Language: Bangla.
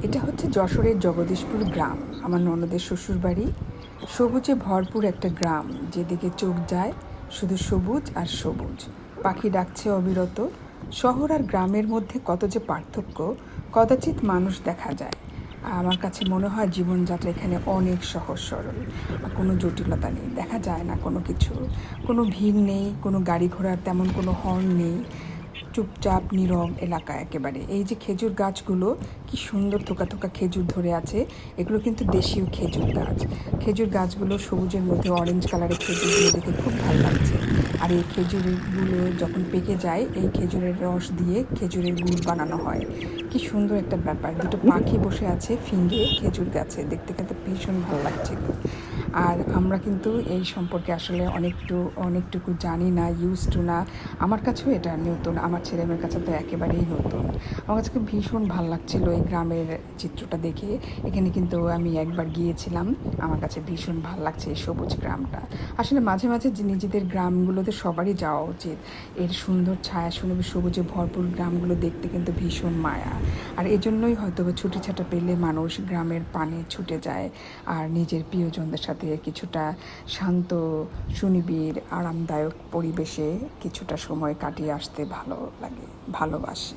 এটা হচ্ছে যশোরের জগদীশপুর গ্রাম। আমার ননদের শ্বশুরবাড়ি। সবুজে ভরপুর একটা গ্রাম, যেদিকে চোখ যায় শুধু সবুজ আর সবুজ। পাখি ডাকছে অবিরত। শহর আর গ্রামের মধ্যে কত যে পার্থক্য, কদাচিৎ মানুষ দেখা যায়। আমার কাছে মনে হয় জীবনযাত্রা এখানে অনেক সহজ সরল। কোনো জটিলতা নেই, দেখা যায় না কোনো কিছু। কোনো ভিড় নেই, কোনো গাড়ি ঘোড়ার তেমন কোনো হর্ন নেই। চুপচাপ নীরব এলাকা একেবারে। এই যে খেজুর গাছগুলো, কি সুন্দর থোকা থোকা খেজুর ধরে আছে। এগুলো কিন্তু দেশীয় খেজুর গাছ। খেজুর গাছগুলো সবুজের মধ্যে অরেঞ্জ কালারের খেজুরগুলো দেখে খুব ভালো লাগছে। আর এই খেজুরগুলো যখন পেকে যায়, এই খেজুরের রস দিয়ে খেজুরের গুড় বানানো হয়। কি সুন্দর একটা ব্যাপার। দুটো পাখি বসে আছে ফিঙে খেজুর গাছে, দেখতে কিন্তু ভীষণ ভালো লাগছিল। আর আমরা কিন্তু এই সম্পর্কে আসলে অনেকটুকু জানি না, ইউজ টু না। আমার কাছেও এটা নতুন, আমার ছেলেমেয়ের কাছে তো একেবারেই নতুন। আমার কাছে ভীষণ ভালো লাগছিল এই গ্রামের চিত্রটা দেখে। এখানে কিন্তু আমি একবার গিয়েছিলাম। আমার কাছে ভীষণ ভালো লাগছে এই সবুজ গ্রামটা। আসলে মাঝে মাঝে যে নিজেদের গ্রামগুলোতে সবারই যাওয়া উচিত। এর সুন্দর ছায়া সবুজে ভরপুর গ্রামগুলো দেখতে কিন্তু ভীষণ মায়া। আর এজন্যই হয়তো ছুটি ছাটা পেলে মানুষ গ্রামের পানে ছুটে যায়। আর নিজের প্রিয়জনদের সাথে কিছুটা শান্ত, সুনিবিড়, আরামদায়ক পরিবেশে কিছুটা সময় কাটিয়ে আসতে ভালো লাগে, ভালোবাসে।